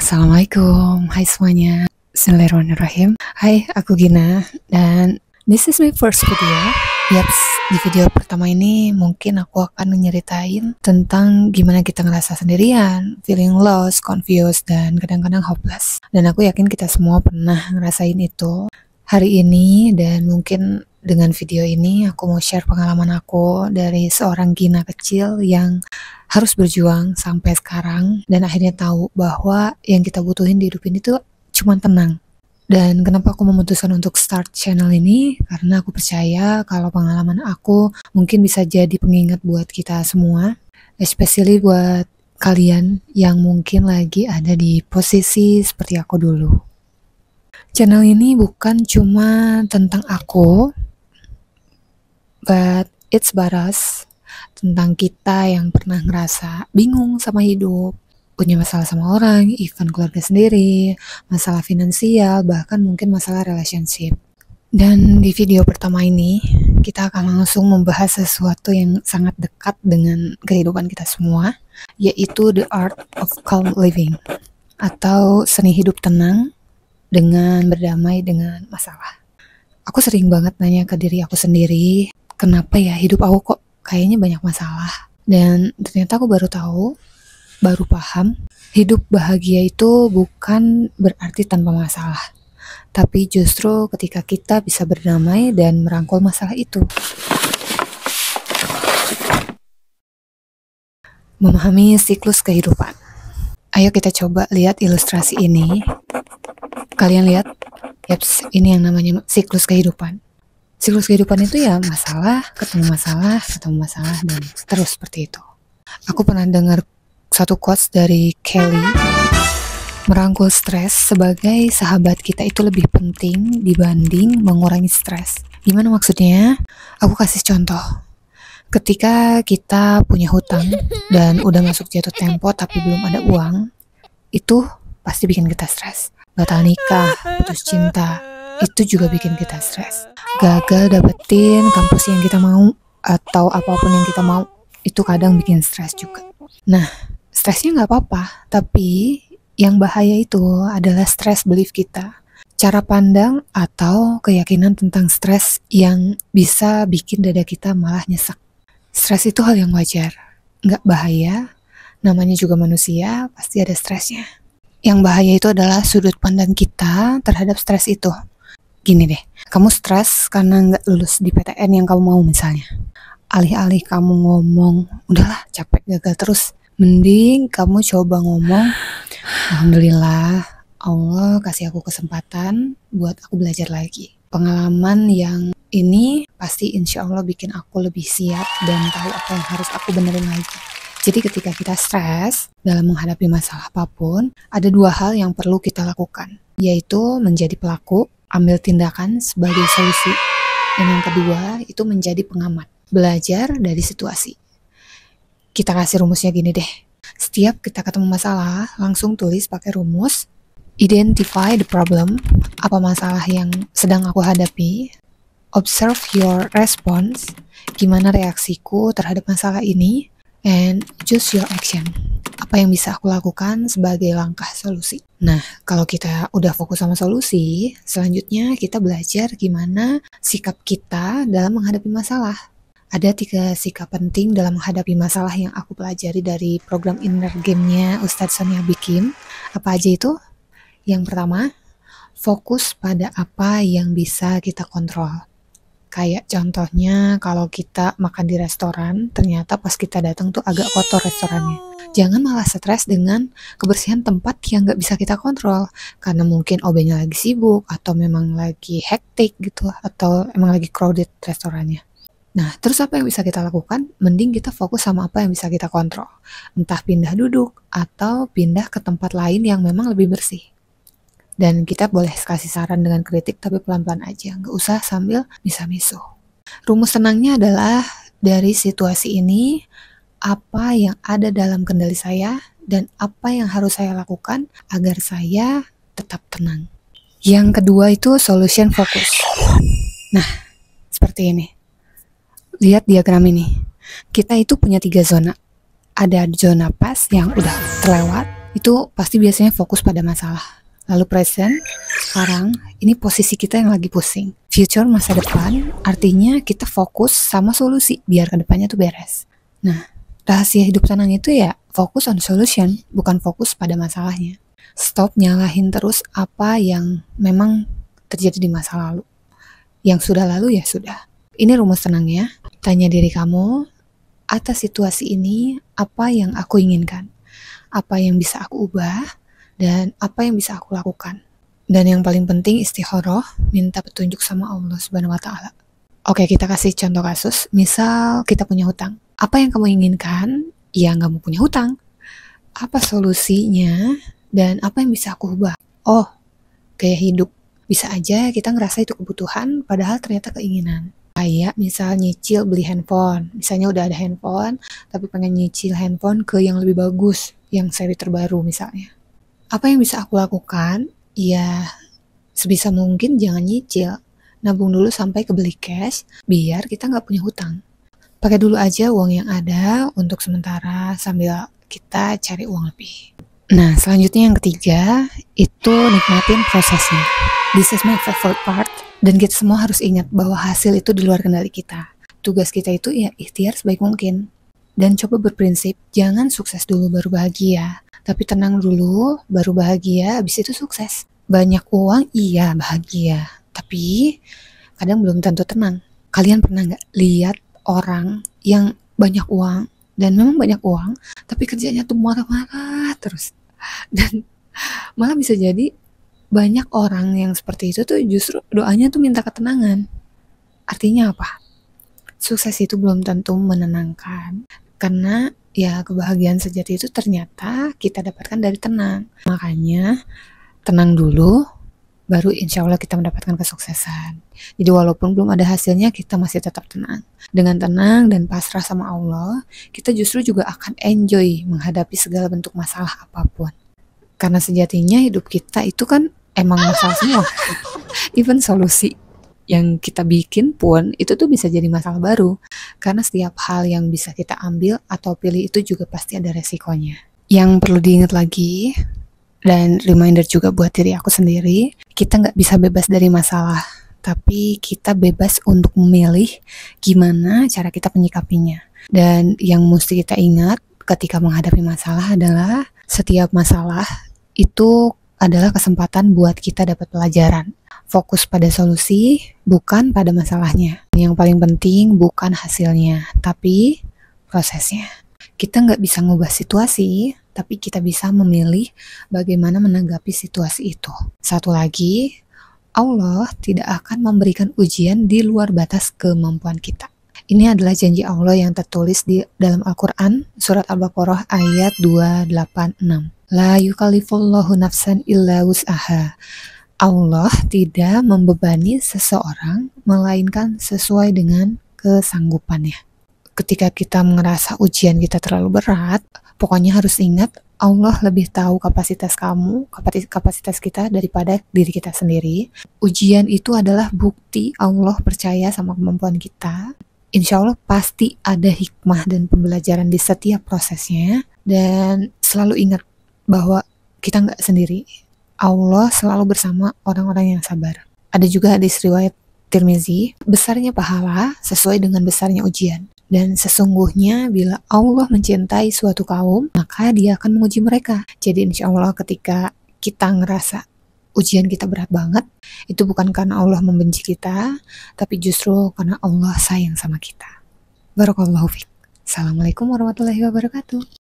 Assalamualaikum, hai semuanya. Bismillahirrahmanirrahim. Hai, aku Gina dan this is my first video. Yaps, di video pertama ini mungkin aku akan nyeritain tentang gimana kita ngerasa sendirian, feeling lost, confused, dan kadang-kadang hopeless. Dan aku yakin kita semua pernah ngerasain itu hari ini, dan mungkin dengan video ini aku mau share pengalaman aku dari seorang Gina kecil yang harus berjuang sampai sekarang dan akhirnya tahu bahwa yang kita butuhin di hidup ini tuh cuma tenang. Dan kenapa aku memutuskan untuk start channel ini? Karena aku percaya kalau pengalaman aku mungkin bisa jadi pengingat buat kita semua, especially buat kalian yang mungkin lagi ada di posisi seperti aku dulu. Channel ini bukan cuma tentang aku, but it's about us, tentang kita yang pernah ngerasa bingung sama hidup, punya masalah sama orang, even keluarga sendiri, masalah finansial, bahkan mungkin masalah relationship. Dan di video pertama ini, kita akan langsung membahas sesuatu yang sangat dekat dengan kehidupan kita semua, yaitu the art of calm living, atau seni hidup tenang dengan berdamai dengan masalah. Aku sering banget nanya ke diri aku sendiri, kenapa ya hidup aku kok kayaknya banyak masalah? Dan ternyata aku baru paham, hidup bahagia itu bukan berarti tanpa masalah, tapi justru ketika kita bisa berdamai dan merangkul masalah itu. Memahami siklus kehidupan. Ayo kita coba lihat ilustrasi ini. Kalian lihat? Yaps, ini yang namanya siklus kehidupan. Siklus kehidupan itu ya masalah, ketemu masalah, dan terus seperti itu. Aku pernah dengar satu quotes dari Kelly, merangkul stres sebagai sahabat kita itu lebih penting dibanding mengurangi stres. Gimana maksudnya? Aku kasih contoh. Ketika kita punya hutang dan udah masuk jatuh tempo tapi belum ada uang, itu pasti bikin kita stres. Batal nikah, putus cinta, itu juga bikin kita stres. Gagal dapetin kampus yang kita mau atau apapun yang kita mau, itu kadang bikin stres juga. Nah, stresnya nggak apa-apa, tapi yang bahaya itu adalah stress belief kita, cara pandang atau keyakinan tentang stres yang bisa bikin dada kita malah nyesek. Stres itu hal yang wajar, nggak bahaya, namanya juga manusia, pasti ada stresnya. Yang bahaya itu adalah sudut pandang kita terhadap stres itu. Gini deh, kamu stres karena nggak lulus di PTN yang kamu mau misalnya. Alih-alih kamu ngomong, udahlah capek gagal terus, mending kamu coba ngomong, alhamdulillah Allah kasih aku kesempatan buat aku belajar lagi. Pengalaman yang ini pasti insya Allah bikin aku lebih siap dan tahu apa yang harus aku benerin lagi. Jadi ketika kita stres dalam menghadapi masalah apapun, ada dua hal yang perlu kita lakukan, yaitu menjadi pelaku, ambil tindakan sebagai solusi. Dan yang kedua, itu menjadi pengamat, belajar dari situasi. Kita kasih rumusnya gini deh. Setiap kita ketemu masalah, langsung tulis pakai rumus. Identify the problem, apa masalah yang sedang aku hadapi. Observe your response, gimana reaksiku terhadap masalah ini. And choose your action, apa yang bisa aku lakukan sebagai langkah solusi. Nah, kalau kita udah fokus sama solusi, selanjutnya kita belajar gimana sikap kita dalam menghadapi masalah. Ada 3 sikap penting dalam menghadapi masalah yang aku pelajari dari program Inner Game-nya Ustadz Sonia Bikin. Apa aja itu? Yang pertama, fokus pada apa yang bisa kita kontrol. Kayak contohnya kalau kita makan di restoran, ternyata pas kita datang tuh agak kotor restorannya. Jangan malah stres dengan kebersihan tempat yang gak bisa kita kontrol. Karena mungkin OB-nya lagi sibuk, atau memang lagi hektik gitu, atau emang lagi crowded restorannya. Nah, terus apa yang bisa kita lakukan? Mending kita fokus sama apa yang bisa kita kontrol. Entah pindah duduk, atau pindah ke tempat lain yang memang lebih bersih. Dan kita boleh kasih saran dengan kritik, tapi pelan-pelan aja, nggak usah sambil misa-misu. Rumus tenangnya adalah dari situasi ini, apa yang ada dalam kendali saya, dan apa yang harus saya lakukan agar saya tetap tenang. Yang kedua itu solution focus. Nah, seperti ini. Lihat diagram ini. Kita itu punya 3 zona. Ada zona pas yang udah terlewat, itu pasti biasanya fokus pada masalah. Lalu present, sekarang, ini posisi kita yang lagi pusing. Future, masa depan, artinya kita fokus sama solusi, biar ke depannya tuh beres. Nah, rahasia hidup tenang itu ya fokus on solution, bukan fokus pada masalahnya. Stop nyalahin terus apa yang memang terjadi di masa lalu. Yang sudah lalu ya sudah. Ini rumus tenangnya. Tanya diri kamu, atas situasi ini apa yang aku inginkan? Apa yang bisa aku ubah? Dan apa yang bisa aku lakukan? Dan yang paling penting istikharah, minta petunjuk sama Allah Subhanahu wa Ta'ala. Oke, kita kasih contoh kasus. Misal kita punya hutang. Apa yang kamu inginkan? Ya nggak mau punya hutang. Apa solusinya? Dan apa yang bisa aku ubah? Oh, gaya hidup. Bisa aja kita ngerasa itu kebutuhan, padahal ternyata keinginan. Kayak misal nyicil beli handphone. Misalnya udah ada handphone, tapi pengen nyicil handphone ke yang lebih bagus, yang seri terbaru misalnya. Apa yang bisa aku lakukan? Ya, sebisa mungkin jangan nyicil. Nabung dulu sampai kebeli cash, biar kita nggak punya hutang. Pakai dulu aja uang yang ada untuk sementara sambil kita cari uang lebih. Nah, selanjutnya yang ketiga, itu nikmatin prosesnya. This is my favorite part. Dan kita semua harus ingat bahwa hasil itu di luar kendali kita. Tugas kita itu ya ikhtiar sebaik mungkin. Dan coba berprinsip, jangan sukses dulu baru bahagia. Tapi tenang dulu, baru bahagia, habis itu sukses. Banyak uang, iya bahagia. Tapi kadang belum tentu tenang. Kalian pernah nggak lihat orang yang banyak uang, dan memang banyak uang, tapi kerjanya tuh marah-marah terus. Dan malah bisa jadi banyak orang yang seperti itu tuh justru doanya tuh minta ketenangan. Artinya apa? Sukses itu belum tentu menenangkan. Karena ya kebahagiaan sejati itu ternyata kita dapatkan dari tenang. Makanya tenang dulu, baru insya Allah kita mendapatkan kesuksesan. Jadi walaupun belum ada hasilnya, kita masih tetap tenang. Dengan tenang dan pasrah sama Allah, kita justru juga akan enjoy menghadapi segala bentuk masalah apapun. Karena sejatinya hidup kita itu kan emang masalah semua. Even solusi yang kita bikin pun itu tuh bisa jadi masalah baru. Karena setiap hal yang bisa kita ambil atau pilih itu juga pasti ada resikonya. Yang perlu diingat lagi, dan reminder juga buat diri aku sendiri, kita nggak bisa bebas dari masalah. Tapi kita bebas untuk memilih gimana cara kita menyikapinya. Dan yang mesti kita ingat ketika menghadapi masalah adalah setiap masalah itu adalah kesempatan buat kita dapat pelajaran. Fokus pada solusi, bukan pada masalahnya. Yang paling penting bukan hasilnya, tapi prosesnya. Kita nggak bisa ngubah situasi, tapi kita bisa memilih bagaimana menanggapi situasi itu. Satu lagi, Allah tidak akan memberikan ujian di luar batas kemampuan kita. Ini adalah janji Allah yang tertulis di dalam Al-Quran, surat Al-Baqarah ayat 286. La yukallifullahu nafsan illa wus'aha. Allah tidak membebani seseorang, melainkan sesuai dengan kesanggupannya. Ketika kita merasa ujian kita terlalu berat, pokoknya harus ingat Allah lebih tahu kapasitas kamu, kapasitas kita daripada diri kita sendiri. Ujian itu adalah bukti Allah percaya sama kemampuan kita. Insya Allah pasti ada hikmah dan pembelajaran di setiap prosesnya. Dan selalu ingat bahwa kita nggak sendiri. Allah selalu bersama orang-orang yang sabar. Ada juga hadis riwayat Tirmizi, besarnya pahala sesuai dengan besarnya ujian. Dan sesungguhnya bila Allah mencintai suatu kaum, maka dia akan menguji mereka. Jadi insya Allah ketika kita ngerasa ujian kita berat banget, itu bukan karena Allah membenci kita, tapi justru karena Allah sayang sama kita. Barakallahu fiik. Assalamualaikum warahmatullahi wabarakatuh.